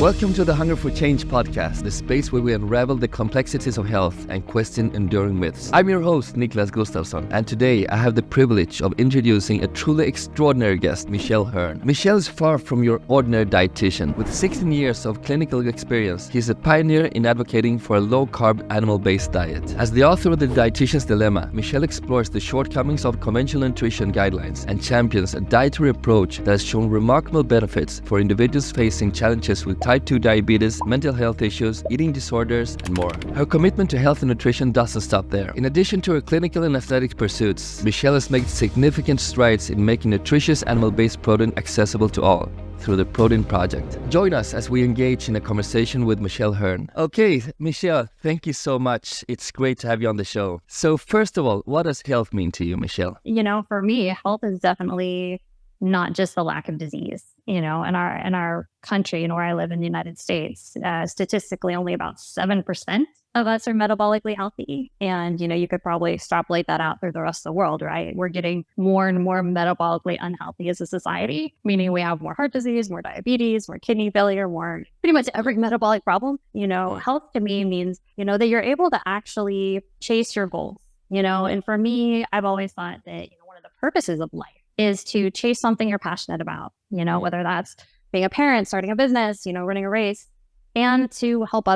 Welcome to the Hunger for Change podcast, the space where we unravel the complexities of health and question enduring myths. I'm your host, Niklas Gustafson, and today I have the privilege of introducing a truly extraordinary guest, Michelle Hurn. Michelle is far from your ordinary dietitian. With 16 years of clinical experience, she's a pioneer in advocating for a low-carb, animal-based diet. As the author of The Dietitian's Dilemma, Michelle explores the shortcomings of conventional nutrition guidelines and champions a dietary approach that has shown remarkable benefits for individuals facing challenges with type 2 diabetes, mental health issues, eating disorders, and more. Her commitment to health and nutrition doesn't stop there. In addition to her clinical and athletic pursuits, Michelle has made significant strides in making nutritious animal-based protein accessible to all through the Protein Project. Join us as we engage in a conversation with Michelle Hurn. Okay, Michelle, thank you so much. It's great to have you on the show. So first of all, what does health mean to you, Michelle? For me, health is definitely not just the lack of disease. In our country, where I live in the United States, statistically only about 7% of us are metabolically healthy. And, you could probably extrapolate that out through the rest of the world, right? We're getting more and more metabolically unhealthy as a society, meaning we have more heart disease, more diabetes, more kidney failure, more pretty much every metabolic problem. Health to me means, that you're able to actually chase your goals, and for me, I've always thought that, one of the purposes of life is to chase something you're passionate about, whether that's being a parent, starting a business, running a race, and to help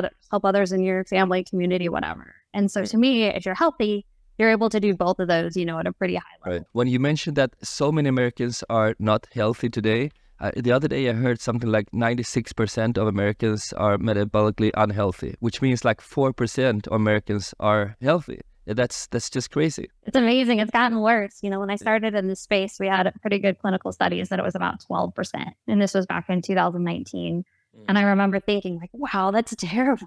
others in your family, community, whatever. And so to me, if you're healthy, you're able to do both of those, at a pretty high level. Right. When you mentioned that so many Americans are not healthy today, the other day I heard something like 96% of Americans are metabolically unhealthy, which means like 4% of Americans are healthy. That's just crazy. It's amazing. It's gotten worse. When I started in this space, we had pretty good clinical studies that it was about 12%. And this was back in 2019. And I remember thinking like, wow, that's terrible.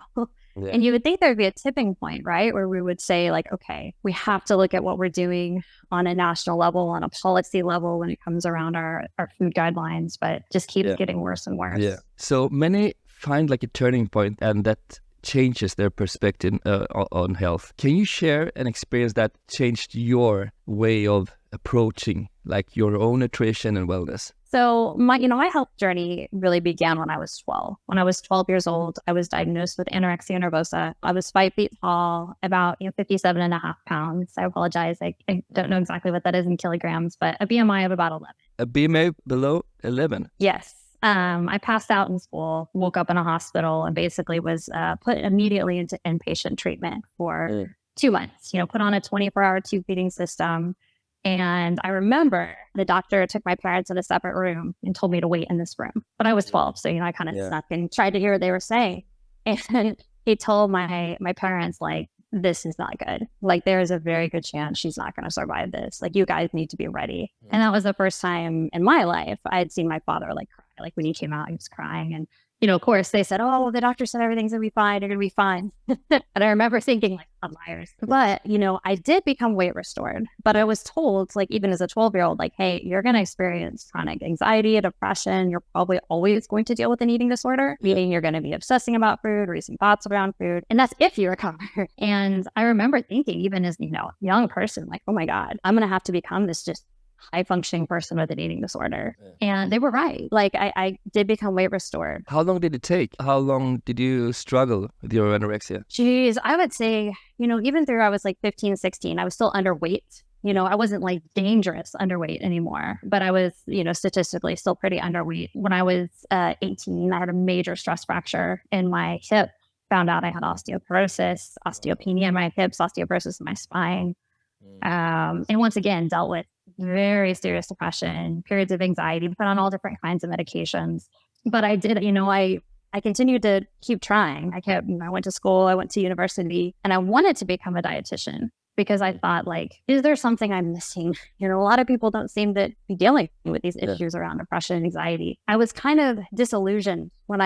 Yeah. And you would think there'd be a tipping point, right? Where we would say like, okay, we have to look at what we're doing on a national level, on a policy level when it comes around our food guidelines, but just keeps getting worse and worse. Yeah. So many find like a turning point, and that changes their perspective on health. Can you share an experience that changed your way of approaching like your own nutrition and wellness? So my health journey really began when I was 12. When I was 12 years old, I was diagnosed with anorexia nervosa. I was 5 feet tall, about 57 and a half pounds. I apologize. I don't know exactly what that is in kilograms, but a BMI of about 11. A BMI below 11? Yes. I passed out in school, woke up in a hospital, and basically was put immediately into inpatient treatment for 2 months, put on a 24-hour tube feeding system. And I remember the doctor took my parents in a separate room and told me to wait in this room. But I was 12, so, I kind of snuck and tried to hear what they were saying. And he told my parents, like, this is not good. Like, there is a very good chance she's not going to survive this. Like, you guys need to be ready. And that was the first time in my life I had seen my father, like, cry. Like, when he came out, he was crying. And, of course, they said, oh, the doctor said everything's going to be fine. You're going to be fine. And I remember thinking, like, I'm liars. But, I did become weight restored. But I was told, like, even as a 12-year-old, like, hey, you're going to experience chronic anxiety, depression. You're probably always going to deal with an eating disorder, meaning you're going to be obsessing about food, racing thoughts around food. And that's if you recover. And I remember thinking, even as, young person, like, oh, my God, I'm going to have to become this just high-functioning person with an eating disorder. And they were right. Like, I did become weight restored. How long did it take? How long did you struggle with your anorexia? Geez, I would say, even through I was like 15, 16, I was still underweight. I wasn't like dangerous underweight anymore, but I was, statistically still pretty underweight. When I was 18, I had a major stress fracture in my hip. Found out I had osteoporosis, osteopenia in my hips, osteoporosis in my spine. And once again, dealt with very serious depression, periods of anxiety, put on all different kinds of medications. But I did, I continued to keep trying. I went to school, I went to university, and I wanted to become a dietitian because I thought, like, is there something I'm missing? A lot of people don't seem to be dealing with these issues around depression and anxiety. I was kind of disillusioned when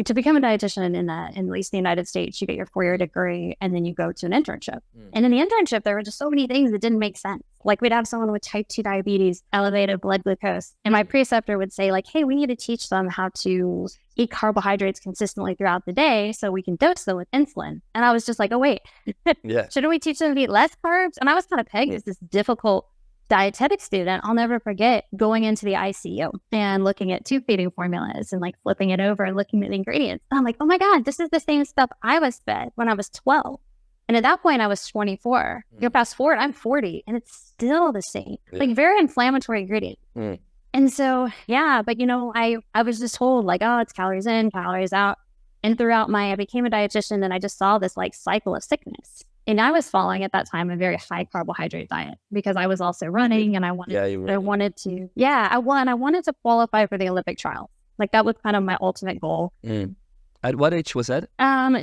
to become a dietitian in at least the United States, you get your 4-year degree and then you go to an internship. And in the internship, there were just so many things that didn't make sense. Like, we'd have someone with type 2 diabetes, elevated blood glucose, and my preceptor would say, like, hey, we need to teach them how to eat carbohydrates consistently throughout the day so we can dose them with insulin. And I was just like, oh, wait, shouldn't we teach them to eat less carbs? And I was kind of pegged as this difficult dietetic student, I'll never forget going into the ICU and looking at tube feeding formulas and like flipping it over and looking at the ingredients. And I'm like, oh my God, this is the same stuff I was fed when I was 12. And at that point I was 24. You fast forward, I'm 40 and it's still the same, like very inflammatory ingredient. And so, yeah, but I was just told like, oh, it's calories in, calories out. And I became a dietitian and I just saw this like cycle of sickness. And I was following at that time a very high carbohydrate diet because I was also running and I wanted to qualify for the Olympic trials. Like that was kind of my ultimate goal. At what age was that?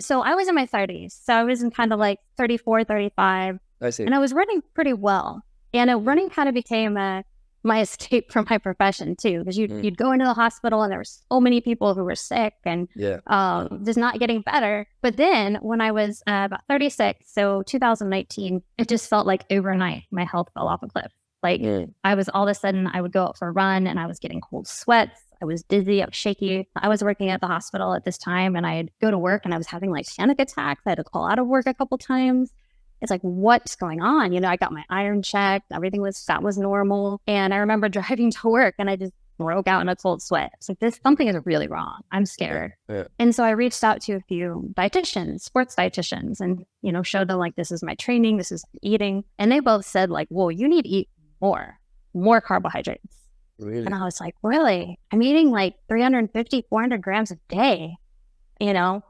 So I was in my 30s. So I was in kind of like 34, 35. I see. And I was running pretty well. And running kind of became my escape from my profession too, because you'd go into the hospital and there were so many people who were sick and just not getting better. But then when I was about 36, so 2019, it just felt like overnight my health fell off a cliff. Like I was all of a sudden I would go out for a run and I was getting cold sweats. I was dizzy, I was shaky. I was working at the hospital at this time and I'd go to work and I was having like panic attacks. I had to call out of work a couple times. It's like, what's going on? I got my iron checked. That was normal. And I remember driving to work and I just broke out in a cold sweat. It's like, something is really wrong. I'm scared. And so I reached out to a few dietitians, sports dietitians, and, showed them like, this is my training, this is eating. And they both said like, well, you need to eat more carbohydrates. Really? And I was like, really? I'm eating like 350, 400 grams a day,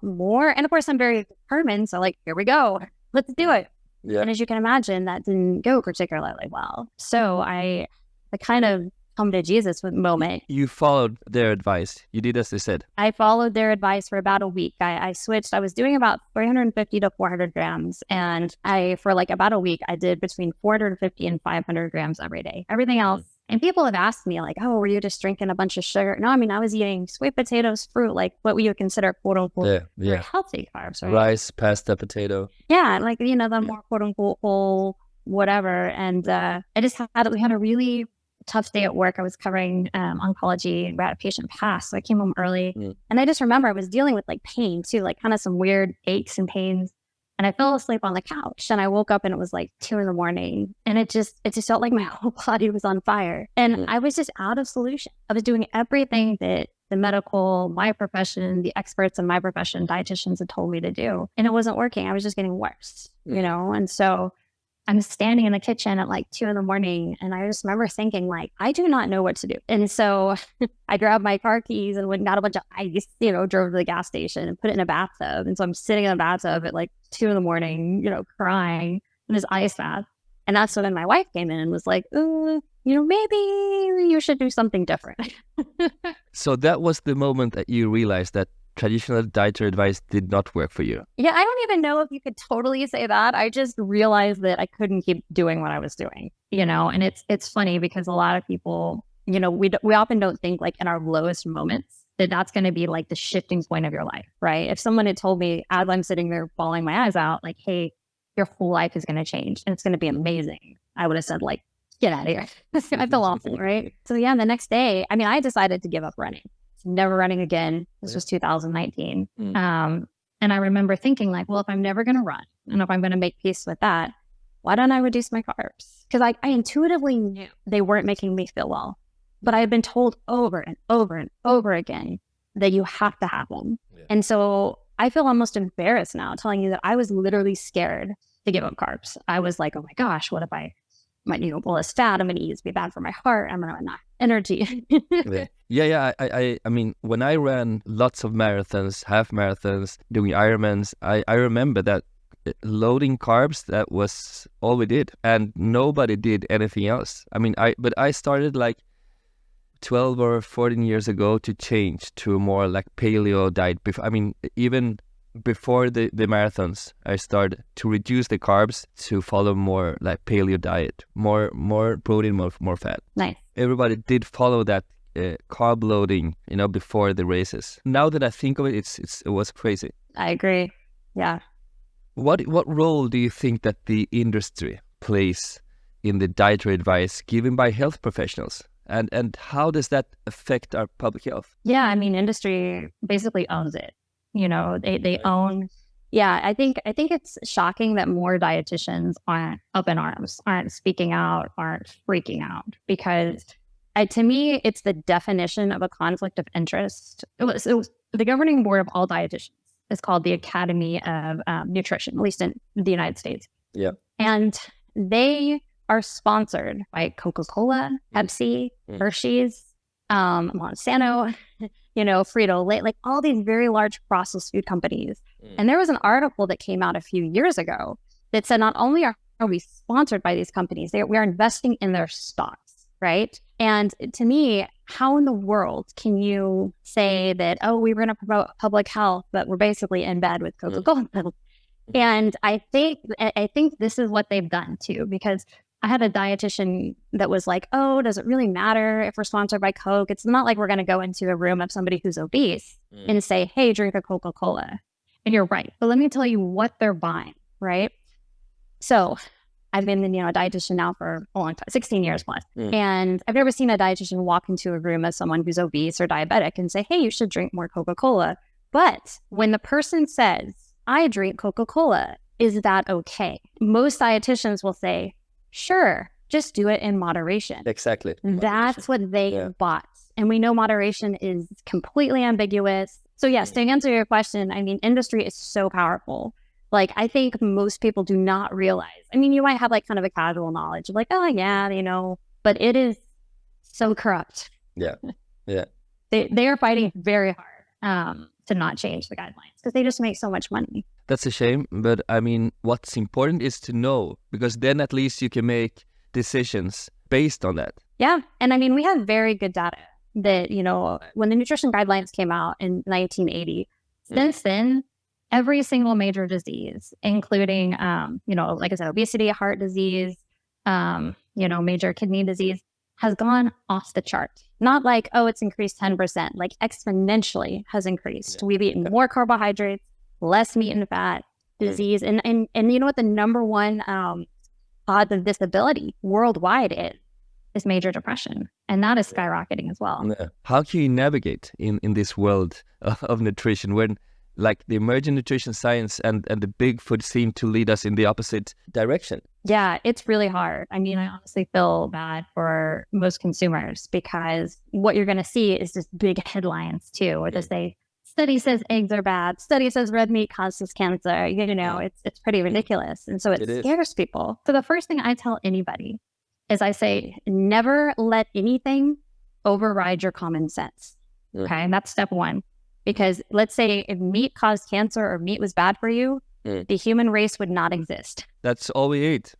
more. And of course I'm very determined. So like, here we go. Let's do it. Yeah. And as you can imagine, that didn't go particularly well. So I kind of come to Jesus moment. You followed their advice. You did as they said. I followed their advice for about a week. I switched. I was doing about 350 to 400 grams. And for like about a week, I did between 450 and 500 grams every day. Everything else. And people have asked me like, oh, were you just drinking a bunch of sugar? No, I mean, I was eating sweet potatoes, fruit, like what we would consider quote unquote healthy carbs, right? Rice, pasta, potato. Yeah, like, the more quote unquote whole whatever. And we had a really tough day at work. I was covering oncology and we had a patient pass. So I came home early and I just remember I was dealing with like pain too, like kind of some weird aches and pains. And I fell asleep on the couch and I woke up and it was like 2 a.m. and it just felt like my whole body was on fire. And I was just out of solution. I was doing everything that my profession, the experts in my profession, dietitians had told me to do. And it wasn't working. I was just getting worse, And so I'm standing in the kitchen at like 2 a.m. and I just remember thinking like, I do not know what to do. And so I grabbed my car keys and went and got a bunch of ice, drove to the gas station and put it in a bathtub. And so I'm sitting in the bathtub at like 2 a.m, crying in this ice bath. And that's when my wife came in and was like, maybe you should do something different. So that was the moment that you realized that traditional dietary advice did not work for you. Yeah, I don't even know if you could totally say that. I just realized that I couldn't keep doing what I was doing, and it's funny because a lot of people, we often don't think like in our lowest moments that that's going to be like the shifting point of your life, right? If someone had told me as I'm sitting there bawling my eyes out, like, hey, your whole life is going to change and it's going to be amazing, I would have said like, get out of here. I feel awful, right? So yeah, the next day, I decided to give up running. Never running again. This was 2019. And I remember thinking like, well, if I'm never going to run and if I'm going to make peace with that, why don't I reduce my carbs? Because I intuitively knew they weren't making me feel well, but I had been told over and over and over again that you have to have them. Yeah. And so I feel almost embarrassed now telling you that I was literally scared to give up carbs. I was like, oh my gosh, what if I might need a bowl of fat? I'm going to eat, it's be bad for my heart. I'm going to not energy. I mean, when I ran lots of marathons, half marathons, doing Ironmans, I remember that loading carbs, that was all we did, and nobody did anything else. But I started like 12 or 14 years ago to change to a more like paleo diet. Even before the marathons, I started to reduce the carbs to follow more like paleo diet, more protein, more fat. Nice. Everybody did follow that carb loading, before the races. Now that I think of it, it was crazy. I agree. Yeah. What role do you think that the industry plays in the dietary advice given by health professionals? And how does that affect our public health? Yeah, industry basically owns it. They own Yeah, I think it's shocking that more dietitians aren't up in arms, aren't speaking out, aren't freaking out, because to me, it's the definition of a conflict of interest. It was the governing board of all dietitians is called the Academy of Nutrition, at least in the United States. Yeah. And they are sponsored by Coca-Cola, Pepsi, Hershey's, Monsanto, Frito-Lay, like all these very large processed food companies. And there was an article that came out a few years ago that said not only are we sponsored by these companies, we are investing in their stocks, right? And to me, how in the world can you say that, oh, we were going to promote public health, but we're basically in bed with Coca-Cola? And I think this is what they've done too, because I had a dietitian that was like, oh, does it really matter if we're sponsored by Coke? It's not like we're going to go into a room of somebody who's obese and say, hey, drink a Coca-Cola. And you're right. But let me tell you what they're buying, right? So I've been, a dietitian now for a long time, 16 years plus. And I've never seen a dietitian walk into a room as someone who's obese or diabetic and say, hey, you should drink more Coca-Cola. But when the person says, I drink Coca-Cola, is that okay? Most dietitians will say, sure, just do it in moderation. Exactly. That's what they bought. And we know moderation is completely ambiguous. So yes, to answer your question, I mean, industry is so powerful. Like, I think most people do not realize. I mean, you might have like kind of a casual knowledge of like, oh yeah, but it is so corrupt. Yeah. Yeah. They are fighting very hard to not change the guidelines because they just make so much money. That's a shame. But I mean, what's important is to know, because then at least you can make decisions based on that. Yeah. And I mean, we have very good data that, when the nutrition guidelines came out in 1980, since then, every single major disease, including, like I said, obesity, heart disease, major kidney disease, has gone off the chart. Not like, oh, it's increased 10%, like exponentially has increased. Yeah. We've eaten more carbohydrates, less meat and fat, disease. And you know what the number one cause of disability worldwide is major depression. And that is skyrocketing as well. How can you navigate in this world of nutrition when like the emerging nutrition science and the big food seem to lead us in the opposite direction? Yeah, it's really hard. I mean, I honestly feel bad for most consumers because what you're going to see is just big headlines too, where they say, study says eggs are bad, study says red meat causes cancer. It's pretty ridiculous. And so it scares people. So the first thing I tell anybody is I say, never let anything override your common sense. Okay, and that's step one. Because let's say if meat caused cancer or meat was bad for you, the human race would not exist. That's all we ate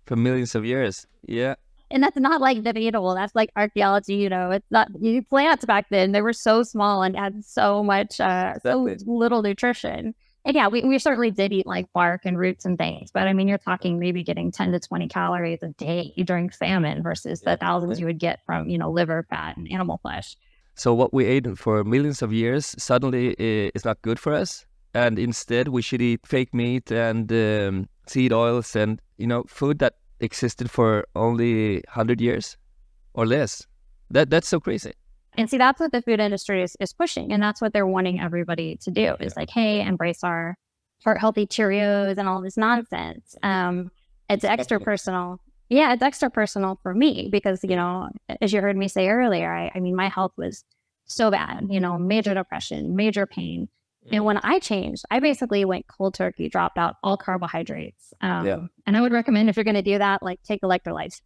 for millions of years. Yeah. And that's not like debatable. That's like archaeology, It's not, plants back then, they were so small and had so much, so little nutrition. And yeah, we certainly did eat like bark and roots and things. But I mean, you're talking maybe getting 10 to 20 calories a day during famine versus the thousands you would get from, liver fat and animal flesh. So what we ate for millions of years suddenly is not good for us. And instead we should eat fake meat and seed oils and, food that existed for only 100 years or less. That's so crazy. And see, that's what the food industry is pushing. And that's what they're wanting everybody to do is like, hey, embrace our heart healthy Cheerios and all this nonsense. It's extra personal. Yeah, it's extra personal for me because, as you heard me say earlier, I mean, my health was so bad, major depression, major pain. And when I changed, I basically went cold turkey, dropped out all carbohydrates. And I would recommend if you're going to do that, like take electrolytes.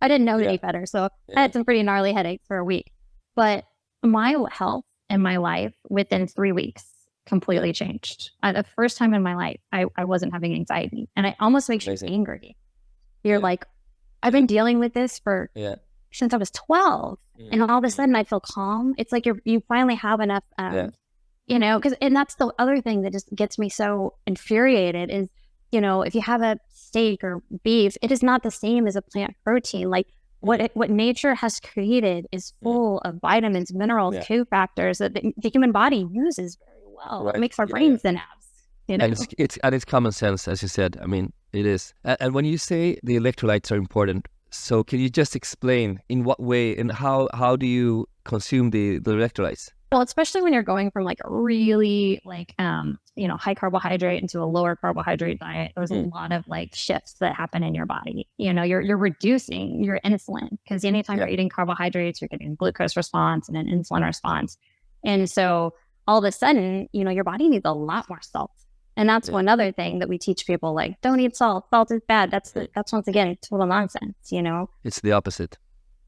I didn't know any better. So I had some pretty gnarly headaches for a week. But my health and my life within 3 weeks completely changed. The first time in my life, I wasn't having anxiety. And it almost makes you angry. You're like, I've been dealing with this since I was 12. And all of a sudden I feel calm. It's like you finally have enough, and that's the other thing that just gets me so infuriated is, if you have a steak or beef, it is not the same as a plant protein. Like what nature has created is full of vitamins, minerals, cofactors that the human body uses very well. Right. It makes our brains synapse. And it's common sense, as you said. I mean, it is. And when you say the electrolytes are important, so can you just explain in what way and how do you consume the electrolytes? Well, especially when you're going from like a really high carbohydrate into a lower carbohydrate diet, there's a lot of like shifts that happen in your body. You're reducing your insulin because anytime you're eating carbohydrates, you're getting a glucose response and an insulin response. And so all of a sudden, your body needs a lot more salt. And that's one other thing that we teach people, like, don't eat salt. Salt is bad. That's once again, total nonsense, It's the opposite.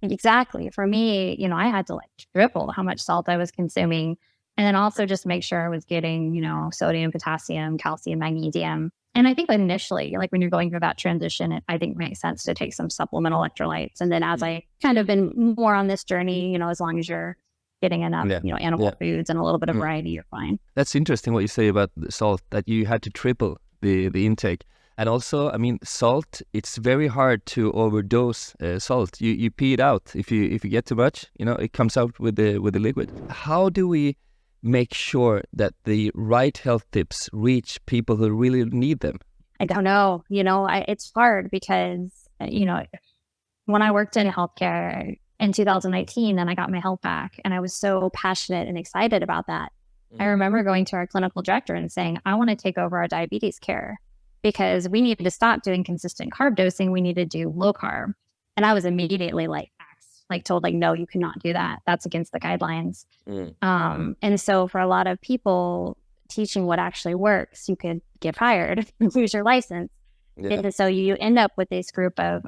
Exactly. For me, I had to like triple how much salt I was consuming. And then also just make sure I was getting, sodium, potassium, calcium, magnesium. And I think initially, like when you're going through that transition, I think it makes sense to take some supplemental electrolytes. And then as I kind of been more on this journey, as long as you're getting enough, animal foods and a little bit of variety, you're fine. That's interesting what you say about the salt, that you had to triple the intake. And also, I mean, salt, it's very hard to overdose salt. You pee it out. If you get too much, it comes out with the liquid. How do we make sure that the right health tips reach people who really need them? I don't know. It's hard because, when I worked in healthcare in 2019, and I got my health back, and I was so passionate and excited about that. I remember going to our clinical director and saying, I want to take over our diabetes care, because we needed to stop doing consistent carb dosing. We need to do low carb. And I was immediately told, no, you cannot do that. That's against the guidelines. And so for a lot of people, teaching what actually works, you could get fired, lose your license. And so you end up with this group of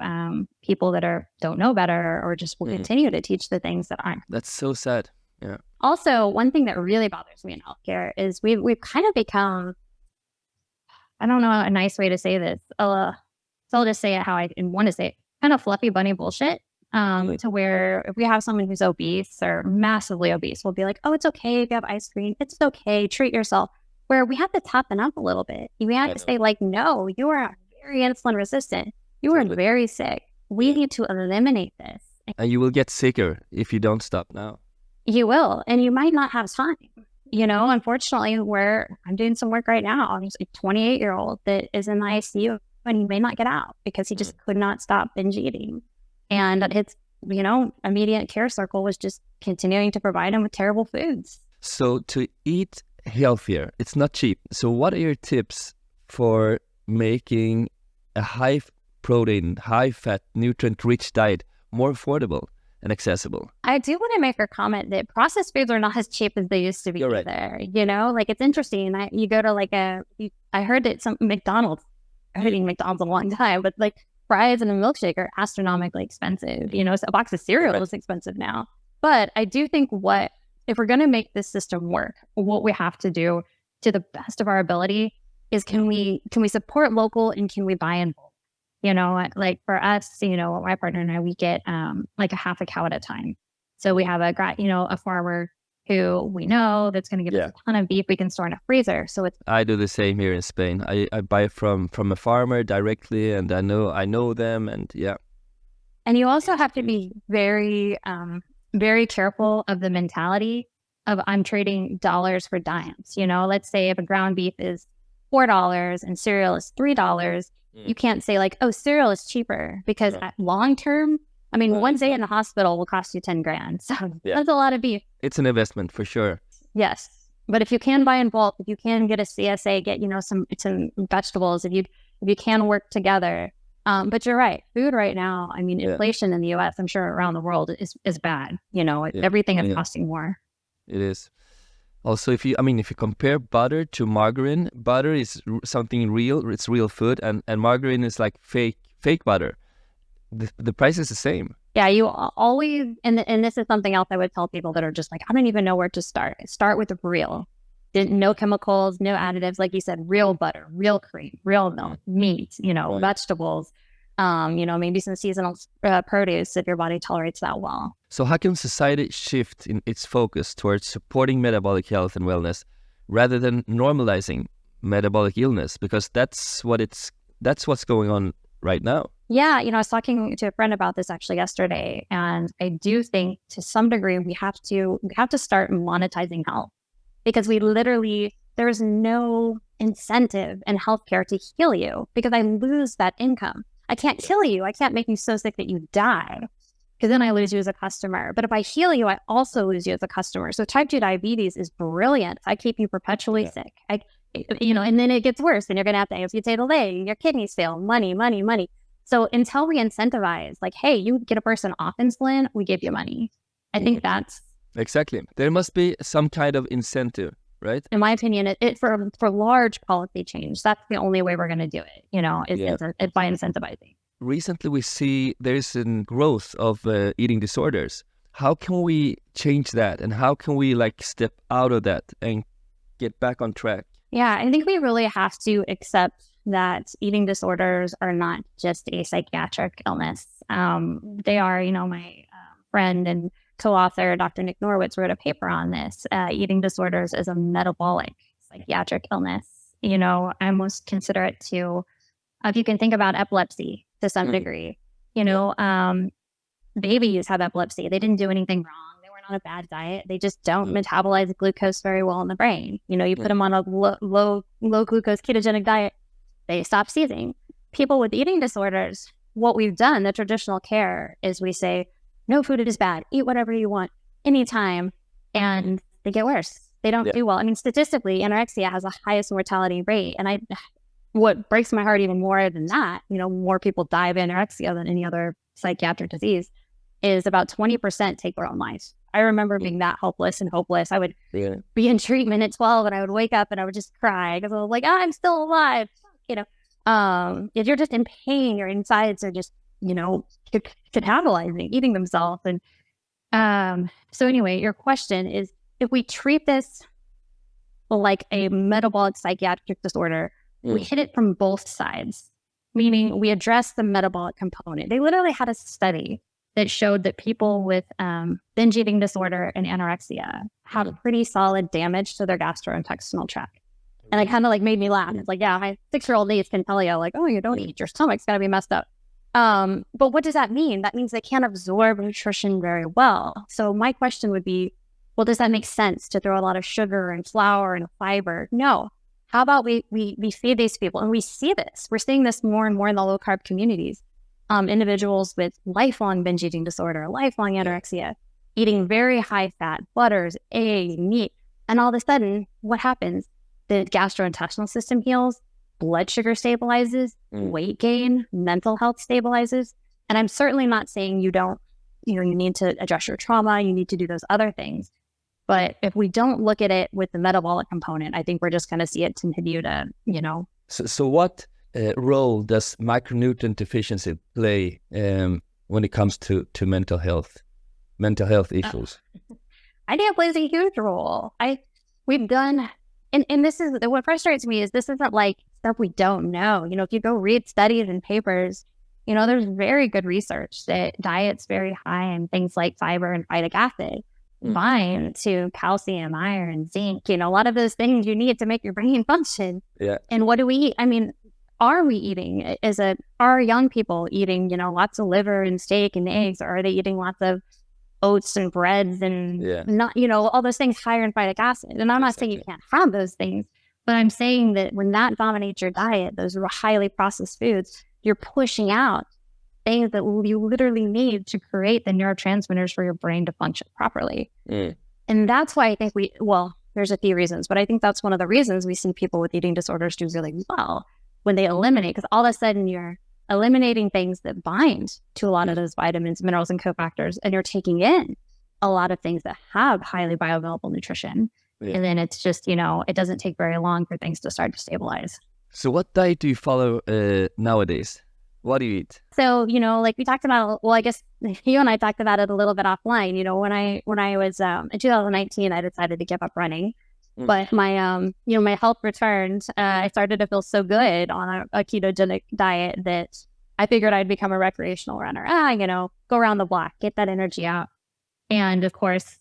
people that don't know better, or just will continue to teach the things that aren't. That's so sad. Yeah. Also, one thing that really bothers me in healthcare is we've kind of become, I don't know a nice way to say this. So I'll just say it how I want to say it. Kind of fluffy bunny bullshit. To where if we have someone who's obese or massively obese, we'll be like, oh, it's okay if you have ice cream. It's okay. Treat yourself. Where we have to toughen up a little bit. We have to say no, you are very insulin resistant. You are very sick. We need to eliminate this. And you will get sicker if you don't stop now. You will. And you might not have time. Unfortunately, where I'm doing some work right now, there's a 28-year-old that is in the ICU, and he may not get out because he just could not stop binge eating. And his, immediate care circle was just continuing to provide him with terrible foods. So to eat healthier, it's not cheap. So what are your tips for making a high protein, high fat, nutrient-rich diet more affordable and accessible? I do want to make a comment that processed foods are not as cheap as they used to be. You're right. Either. It's interesting. You go to I heard that some McDonald's, I haven't eaten McDonald's in a long time, but fries and a milkshake are astronomically expensive. So a box of cereal is expensive now. But I do think if we're going to make this system work, what we have to do to the best of our ability is can we support local, and can we buy in bulk? For us, my partner and I, we get a half a cow at a time. So we have a farmer who we know that's going to give us a ton of beef we can store in a freezer. So I do the same here in Spain. I buy from a farmer directly, and I know them, and And you also have to be very, very careful of the mentality of I'm trading dollars for dimes. Let's say if a ground beef is $4 and cereal is $3, you can't say cereal is cheaper, because at long term, one day in the hospital will cost you 10 grand. So that's a lot of beef. It's an investment for sure. Yes. But if you can buy in bulk, if you can get a CSA, get, some vegetables, if you can work together. But you're right. Food right now, inflation in the US, I'm sure around the world is bad. Everything is costing more. It is. Also, if you compare butter to margarine, butter is something real. It's real food, and margarine is like fake butter. The price is the same. Yeah, you always, and this is something else I would tell people that are just I don't even know where to start. Start with real. No chemicals, no additives. Like you said, real butter, real cream, real milk, meat, vegetables, maybe some seasonal produce if your body tolerates that well. So how can society shift in its focus towards supporting metabolic health and wellness rather than normalizing metabolic illness? Because that's what's going on right now. Yeah, I was talking to a friend about this actually yesterday, and I do think to some degree we have to start monetizing health, because there's no incentive in healthcare to heal you, because I lose that income. I can't kill you. I can't make you so sick that you die. because then I lose you as a customer. But if I heal you, I also lose you as a customer. So type 2 diabetes is brilliant. I keep you perpetually sick. And then it gets worse, and you're going to have to amputate a leg, your kidneys fail, money, money, money. So until we incentivize, like, hey, you get a person off insulin, we give you money. I think that's... Exactly. There must be some kind of incentive, right? In my opinion, for large policy change, that's the only way we're going to do it, is by incentivizing. Recently, we see there's a growth of eating disorders. How can we change that? And how can we step out of that and get back on track? Yeah, I think we really have to accept that eating disorders are not just a psychiatric illness. They are, my friend and co-author, Dr. Nick Norwitz, wrote a paper on this. Eating disorders is a metabolic psychiatric illness. I almost consider it to, if you can think about epilepsy to some degree, babies have epilepsy. They didn't do anything wrong. On a bad diet, they just don't metabolize glucose very well in the brain. You put them on a low glucose ketogenic diet, they stop seizing. People with eating disorders, what we've done, the traditional care is we say, no food is bad, eat whatever you want, anytime, and they get worse. They don't do well. I mean, statistically, anorexia has the highest mortality rate, and what breaks my heart even more than that, more people die of anorexia than any other psychiatric disease, is about 20% take their own lives. I remember being that hopeless and hopeless. I would be in treatment at 12 and I would wake up and I would just cry because I was like, I'm still alive. If you're just in pain, your insides are just, catabolizing, eating themselves. And so anyway, your question is, if we treat this like a metabolic psychiatric disorder, we hit it from both sides, meaning we address the metabolic component. They literally had a study that showed that people with binge eating disorder and anorexia have pretty solid damage to their gastrointestinal tract. And it kind of made me laugh. It's my 6-year-old niece can tell you oh, you don't eat, your stomach's got to be messed up. But what does that mean? That means they can't absorb nutrition very well. So my question would be, well, does that make sense to throw a lot of sugar and flour and fiber? No. How about we feed these people? And we see this. We're seeing this more and more in the low-carb communities. Individuals with lifelong binge eating disorder, lifelong anorexia, eating very high fat, butters, eggs, meat. And all of a sudden, what happens? The gastrointestinal system heals, blood sugar stabilizes, weight gain, mental health stabilizes. And I'm certainly not saying you don't, you need to address your trauma, you need to do those other things. But if we don't look at it with the metabolic component, I think we're just going to see it continue to, So what role does micronutrient deficiency play when it comes to mental health issues? I think it plays a huge role. We've done, and this is what frustrates me is this isn't stuff we don't know. If you go read studies and papers, there's very good research that diets very high in things like fiber and phytic acid bind to calcium, iron, zinc, a lot of those things you need to make your brain function. Yeah. And what do we eat? I mean, are we eating? Are young people eating, lots of liver and steak and eggs? Or are they eating lots of oats and breads and not, all those things higher in phytic acid? And I'm not saying you can't have those things, but I'm saying that when that dominates your diet, those highly processed foods, you're pushing out things that you literally need to create the neurotransmitters for your brain to function properly. And that's why I think there's a few reasons, but I think that's one of the reasons we see people with eating disorders do really well when they eliminate, because all of a sudden you're eliminating things that bind to a lot of those vitamins, minerals, and cofactors, and you're taking in a lot of things that have highly bioavailable nutrition. And then it's just, it doesn't take very long for things to start to stabilize. So what diet do you follow nowadays? What do you eat? So, like we talked about, I guess you and I talked about it a little bit offline. When I was in 2019, I decided to give up running. But my, my health returned. I started to feel so good on a ketogenic diet that I figured I'd become a recreational runner. Go around the block, get that energy out. And of course,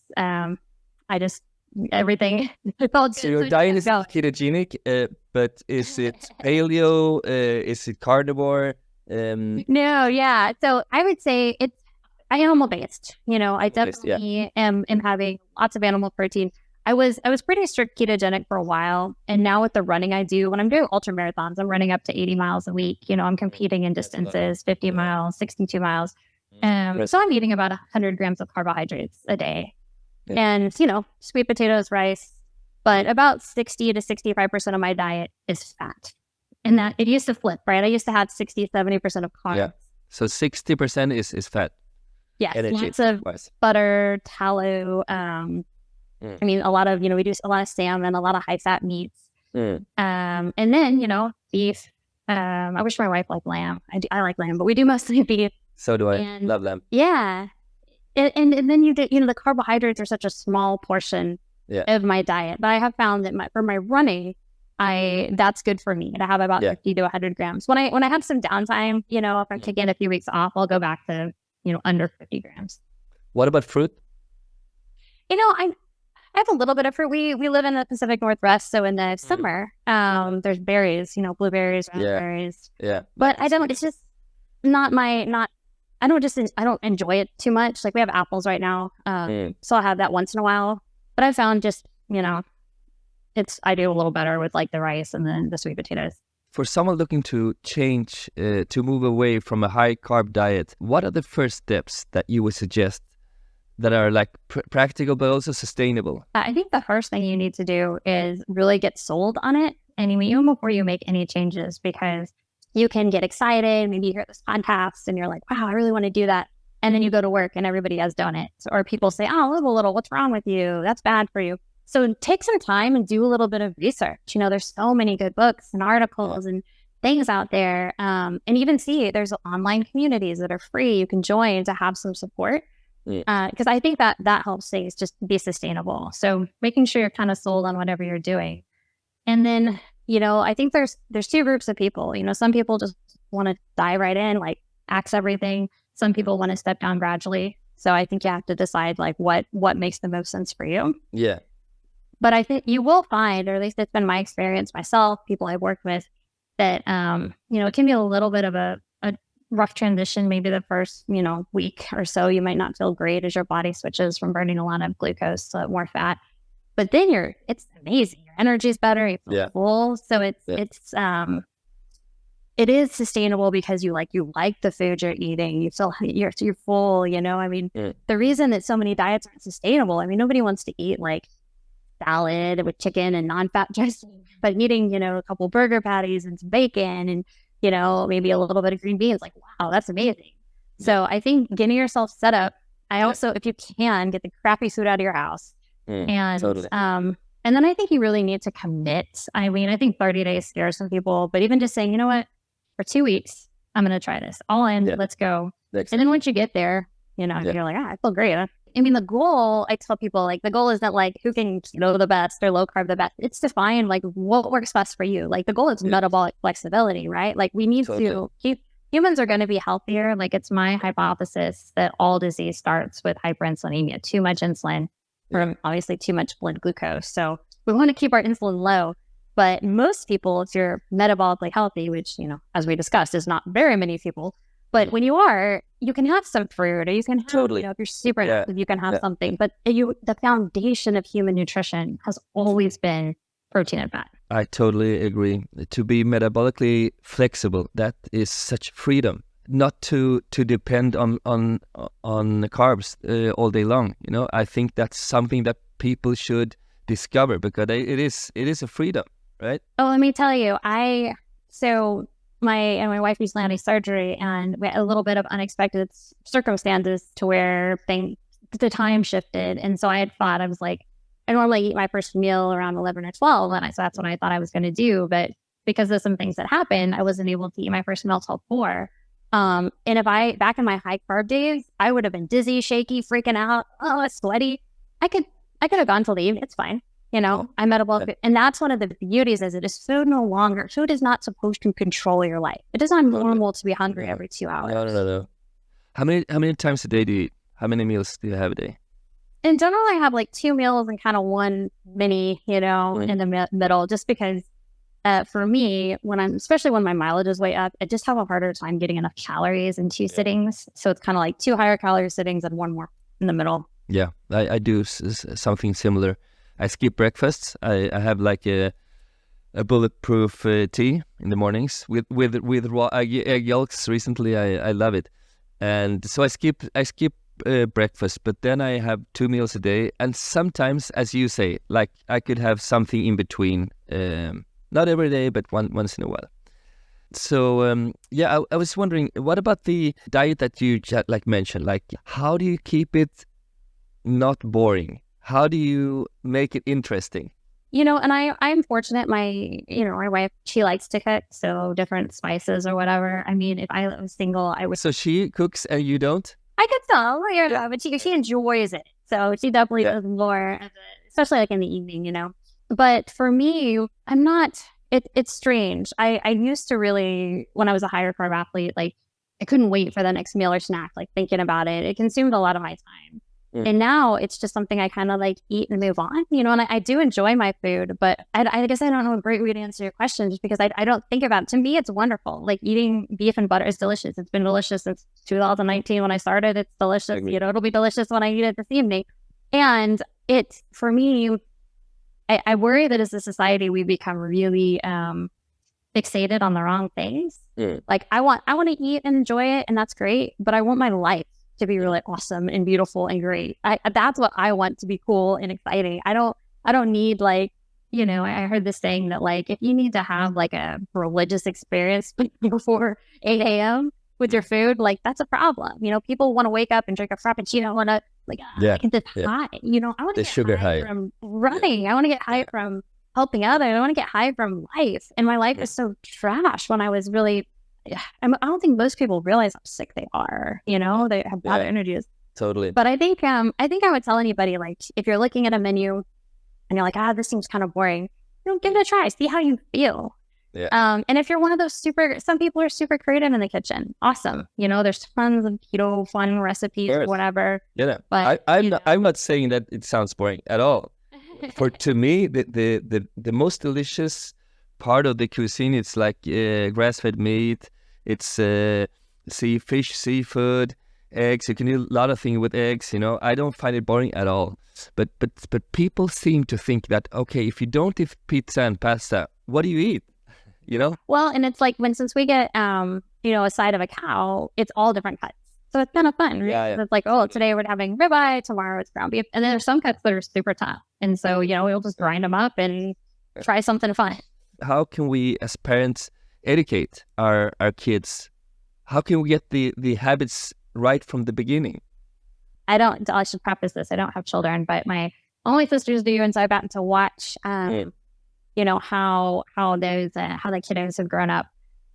everything felt so your diet is ketogenic, but is it paleo? Is it carnivore? No, yeah. So I would say it's animal based. I definitely am having lots of animal protein. I was pretty strict ketogenic for a while, and now with the running I do, when I'm doing ultra marathons, I'm running up to 80 miles a week. I'm competing in distances, 50 miles, 62 miles. So I'm eating about 100 grams of carbohydrates a day. Yeah. And, sweet potatoes, rice, but about 60 to 65% of my diet is fat. And that it used to flip, right? I used to have 60, 70% of carbs. Yeah. So 60% is fat. Yes, Energy lots of wise. butter, tallow. I mean, a lot of, we do a lot of salmon, a lot of high fat meats. And then, beef. I wish my wife liked lamb. I like lamb, but we do mostly beef. So do I. Love lamb. Yeah. And then you do, the carbohydrates are such a small portion of my diet. But I have found that for my running, that's good for me to have about 50 to 100 grams. When I have some downtime, if I'm taking a few weeks off, I'll go back to, under 50 grams. What about fruit? I have a little bit of fruit. We live in the Pacific Northwest, so in the summer, there's berries, blueberries, raspberries. Yeah. But I don't. It's just not. I don't enjoy it too much. Like we have apples right now, so I have that once in a while. But I found just I do a little better with like the rice and then the sweet potatoes. For someone looking to change, to move away from a high carb diet, what are the first steps that you would suggest that are like practical but also sustainable? I think the first thing you need to do is really get sold on it, and even before you make any changes, because you can get excited. Maybe you hear this podcast and you're like, wow, I really want to do that. And then you go to work and everybody has done it. Or people say, oh, live a little. What's wrong with you? That's bad for you. So take some time and do a little bit of research. There's so many good books and articles and things out there. And even there's online communities that are free. You can join to have some support. Because I think that helps things just be sustainable. So making sure you're kind of sold on whatever you're doing. And then, I think there's two groups of people. Some people just want to dive right in, like axe everything. Some people want to step down gradually. So I think you have to decide like what makes the most sense for you. Yeah. But I think you will find, or at least it's been my experience myself, people I've worked with, that, it can be a little bit of a rough transition. Maybe the first, week or so, you might not feel great as your body switches from burning a lot of glucose to more fat. But then it's amazing. Your energy is better. You feel full. So it is sustainable because you like the food you're eating. You feel you're full, the reason that so many diets aren't sustainable, nobody wants to eat like salad with chicken and non-fat dressing, but eating, a couple burger patties and some bacon and, maybe a little bit of green beans, like, wow, that's amazing. So I think getting yourself set up. I also, if you can, get the crappy food out of your house. And totally. And then I think you really need to commit. I think 30 days scares some people, but even just saying, you know what, for 2 weeks, I'm going to try this all in. Let's go. And then once you get there, you're like, I feel great. The goal, I tell people, like, the goal is not like who can keto the best or low carb the best. It's to find like what works best for you. Like the goal is metabolic flexibility, right? Like we need to humans are going to be healthier. Like it's my hypothesis that all disease starts with hyperinsulinemia, too much insulin from obviously too much blood glucose. So we want to keep our insulin low. But most people, if you're metabolically healthy, which, as we discussed, is not very many people, but when you are, you can have some fruit, or you can have, if you're super active, you can have something. But the foundation of human nutrition has always been protein and fat. I totally agree. To be metabolically flexible, that is such freedom. Not to depend on carbs all day long. I think that's something that people should discover, because it is a freedom, right? Oh, let me tell you, my wife recently had a surgery, and we had a little bit of unexpected circumstances to where the time shifted. And so I had thought, I was like, I normally eat my first meal around 11 or 12. And so that's what I thought I was going to do. But because of some things that happened, I wasn't able to eat my first meal till 4. And if back in my high carb days, I would have been dizzy, shaky, freaking out. Oh, sweaty. I could have gone till the evening. It's fine. I'm metabolic. And that's one of the beauties, is it is food is not supposed to control your life. It is not normal to be hungry every 2 hours. No. How many times a day do you eat? How many meals do you have a day? In general, I have like 2 meals and kind of one mini, in the middle, just because for me, especially when my mileage is way up, I just have a harder time getting enough calories in 2 sittings. So it's kind of like 2 higher calorie sittings and 1 more in the middle. Yeah, I do something similar. I skip breakfast. I have like a bulletproof tea in the mornings with raw egg yolks. Recently, I love it. and so I skip breakfast, but then I have 2 meals a day, and sometimes, as you say, like I could have something in between, not every day, but once in a while. So I was wondering, what about the diet that you like mentioned? Like, how do you keep it not boring? How do you make it interesting? And I'm fortunate. My wife, she likes to cook, so different spices or whatever. I mean, if I was single, I would. So she cooks and you don't? I could tell, but she enjoys it, so she definitely does more, especially like in the evening, But for me, I'm not. It's strange. I used to really, when I was a higher carb athlete, like I couldn't wait for the next meal or snack, like thinking about it. It consumed a lot of my time. And now it's just something I kind of like eat and move on, and I do enjoy my food, but I guess I don't have a great way to answer your question just because I don't think about it. To me, it's wonderful. Like eating beef and butter is delicious. It's been delicious since 2019 when I started. It's delicious. It'll be delicious when I eat it this evening. And for me, I worry that as a society, we become really fixated on the wrong things. Like I want to eat and enjoy it, and that's great, but I want my life to be really awesome and beautiful and great. That's what I want to be cool and exciting. I don't need like, I heard this saying that like, if you need to have like a religious experience before 8 a.m. with your food, like that's a problem. People want to wake up and drink a frappuccino, want to like, get this high, I want to get sugar high from running. I want to get high from helping others. I want to get high from life. And my life is so trash when I was really, I don't think most people realize how sick they are. They have bad energies. Totally. But I think I would tell anybody, like, if you're looking at a menu and you're like, this seems kind of boring, give it a try. See how you feel. Yeah. And if you're one of those some people are super creative in the kitchen. Awesome. There's tons of keto fun recipes or whatever. Yeah. But I'm not saying that it sounds boring at all. To me, the most delicious part of the cuisine, it's like grass-fed meat, it's fish, seafood, eggs. You can do a lot of things with eggs. I don't find it boring at all. But people seem to think that, okay, if you don't eat pizza and pasta, what do you eat? Well, and it's like since we get a side of a cow, it's all different cuts. So it's kind of fun, right? Yeah. So it's like, today we're having ribeye, tomorrow it's ground beef. And then there's some cuts that are super tough. And so, we'll just grind them up and try something fun. How can we as parents educate our kids? How can we get the habits right from the beginning? I should preface this. I don't have children, but my only sisters do. And so I've gotten to watch, how the kiddos have grown up.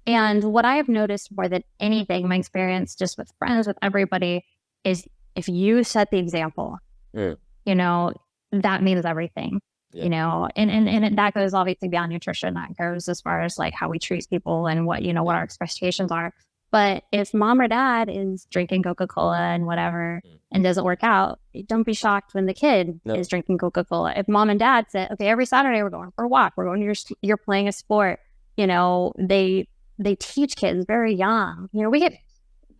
And what I have noticed more than anything, my experience just with friends, with everybody, is if you set the example, that means everything. And that goes obviously beyond nutrition. That goes as far as like how we treat people and what our expectations are. But if mom or dad is drinking Coca-Cola and whatever and doesn't work out, don't be shocked when the kid is drinking Coca-Cola. If mom and dad say, okay, every Saturday we're going for a walk, we're going you're playing a sport, they teach kids very young. We get,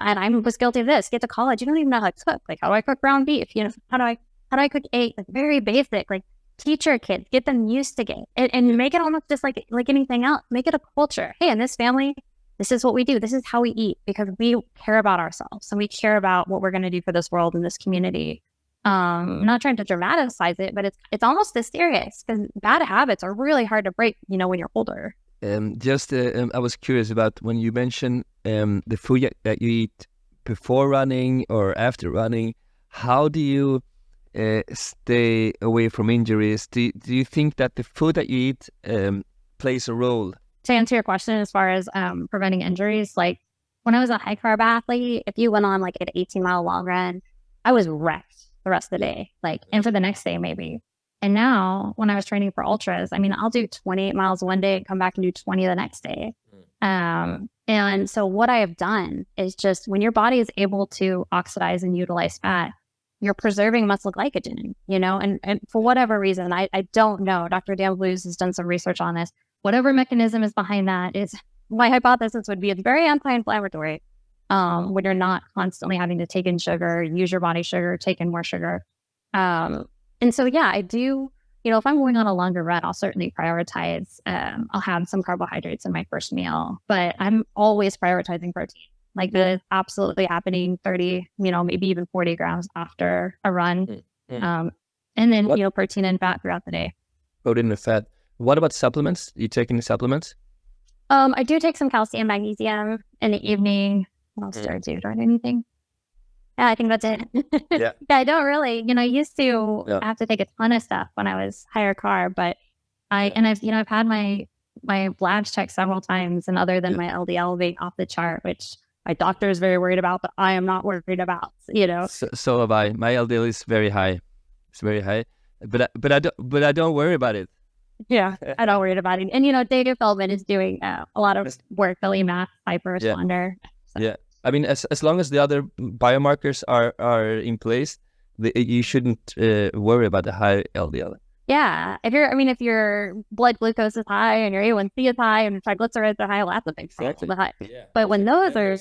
and I was guilty of this, get to college, you don't even know how to cook. Like, how do I cook ground beef? How do I cook eggs? Like, very basic, like teach your kids, get them used to it and make it almost just like anything else. Make it a culture. Hey, in this family, this is what we do. This is how we eat because we care about ourselves and we care about what we're going to do for this world and this community. I'm not trying to dramatize it, but it's almost this serious because bad habits are really hard to break, when you're older. I was curious about when you mentioned the food that you eat before running or after running. How do you stay away from injuries? Do you think that the food that you eat plays a role? To answer your question, as far as preventing injuries, like when I was a high carb athlete, if you went on like an 18-mile long run, I was wrecked the rest of the day, and for the next day maybe. And now when I was training for ultras, I'll do 28 miles one day and come back and do 20 the next day. And so what I have done is just when your body is able to oxidize and utilize fat, you're preserving muscle glycogen, and for whatever reason, I don't know. Dr. Dan Blues has done some research on this. Whatever mechanism is behind that is my hypothesis would be it's very anti-inflammatory when you're not constantly having to take in sugar, use your body sugar, take in more sugar. And so, I do, if I'm going on a longer run, I'll certainly prioritize, I'll have some carbohydrates in my first meal, but I'm always prioritizing protein. Like that is absolutely happening 30, maybe even 40 grams after a run. And then, protein and fat throughout the day. Protein and fat. What about supplements? You take any supplements? I do take some calcium, magnesium in the evening. What else do I do? Do I do anything? Yeah, I think that's it. Yeah. I don't really, I used to have to take a ton of stuff when I was higher carb, but I've had my labs checked several times, and other than my LDL being off the chart, which my doctor is very worried about, but I am not worried about, So have I. My LDL is very high. It's very high, but I don't worry about it. Yeah, I don't worry about it. And David Feldman is doing a lot of work, Billy Math, hyper-responder. So. Yeah. I mean, as long as the other biomarkers are in place, you shouldn't worry about the high LDL. Yeah. If your blood glucose is high and your A1C is high and your triglycerides are high, well, that's a big problem. Yeah. But when those are,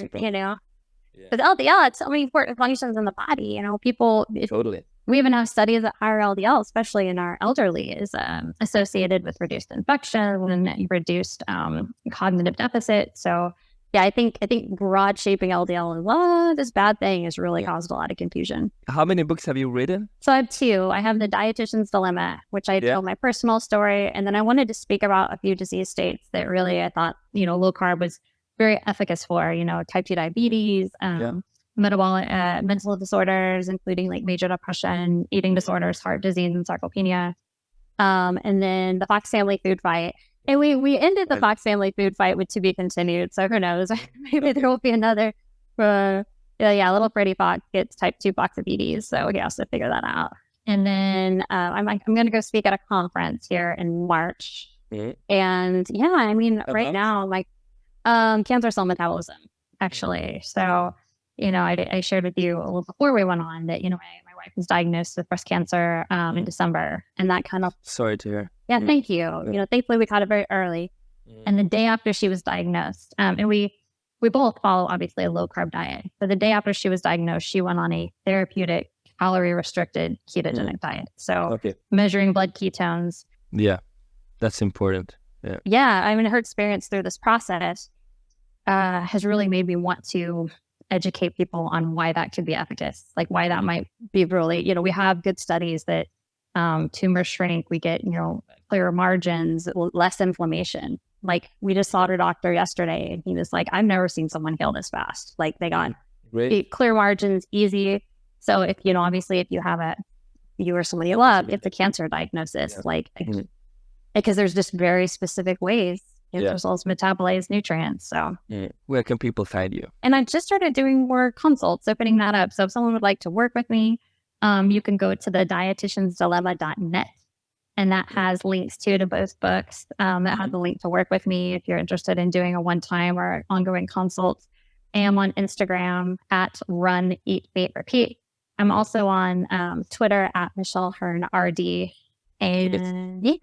but LDL, it's so many important functions in the body. People totally. We even have studies that higher LDL, especially in our elderly, is associated with reduced infection and reduced cognitive deficit. So, yeah, I think broad shaping LDL as this bad thing has really caused a lot of confusion. How many books have you written? So I have 2. I have The Dietitian's Dilemma, which I tell my personal story, and then I wanted to speak about a few disease states that really I thought low carb was very efficacious for. Type 2 diabetes. Metabolic, mental disorders, including like major depression, eating disorders, heart disease, and sarcopenia. And then the Fox family food fight. And we ended the Fox family food fight with to be continued. So who knows? Maybe there will be another. Little Freddie Fox gets type 2 diabetes. So he has to figure that out. And then I'm going to go speak at a conference here in March. And right now, like cancer cell metabolism, actually. So I shared with you a little before we went on that, my wife was diagnosed with breast cancer in December, and that kind of... Sorry to hear. Yeah, thank you. Thankfully we caught it very early. And the day after she was diagnosed, and we both follow, obviously, a low-carb diet. But the day after she was diagnosed, she went on a therapeutic, calorie-restricted ketogenic diet. So measuring blood ketones. Yeah, that's important. Yeah. Yeah, her experience through this process has really made me want to educate people on why that could be efficacious, like why that might be really, we have good studies that tumor shrink, we get, clearer margins, less inflammation. Like we just saw our doctor yesterday and he was like, I've never seen someone heal this fast. Like they got clear margins, easy. So if, obviously if you have you or somebody you love, it's a cancer diagnosis, because there's just very specific ways cancer cells metabolize nutrients. So where can people find you? And I just started doing more consults, opening that up. So if someone would like to work with me, you can go to the dietitiansdilemma.net, and that has links to both books. That has a link to work with me if you're interested in doing a one-time or ongoing consult. I am on Instagram at Run, Eat, Wait, Repeat. I'm also on Twitter at Michelle Hurn RD. And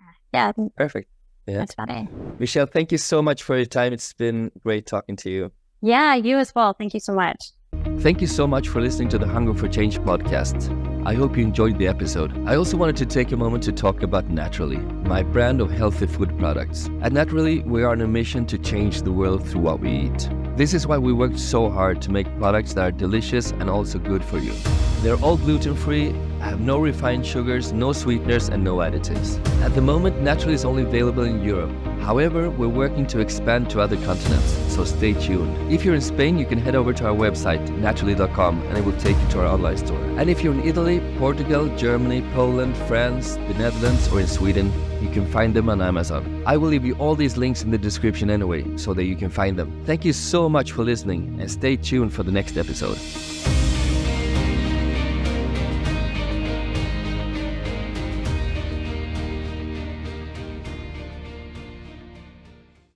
Perfect. Yeah. That's about it. Michelle, thank you so much for your time. It's been great talking to you. Yeah, you as well. Thank you so much. Thank you so much for listening to the Hunger for Change podcast. I hope you enjoyed the episode. I also wanted to take a moment to talk about Naturally, my brand of healthy food products. At Naturally, we are on a mission to change the world through what we eat. This is why we worked so hard to make products that are delicious and also good for you. They're all gluten-free, have no refined sugars, no sweeteners, and no additives. At the moment, Naturally is only available in Europe. However, we're working to expand to other continents, so stay tuned. If you're in Spain, you can head over to our website, naturally.com, and it will take you to our online store. And if you're in Italy, Portugal, Germany, Poland, France, the Netherlands, or in Sweden, you can find them on Amazon. I will leave you all these links in the description anyway, so that you can find them. Thank you so much for listening, and stay tuned for the next episode.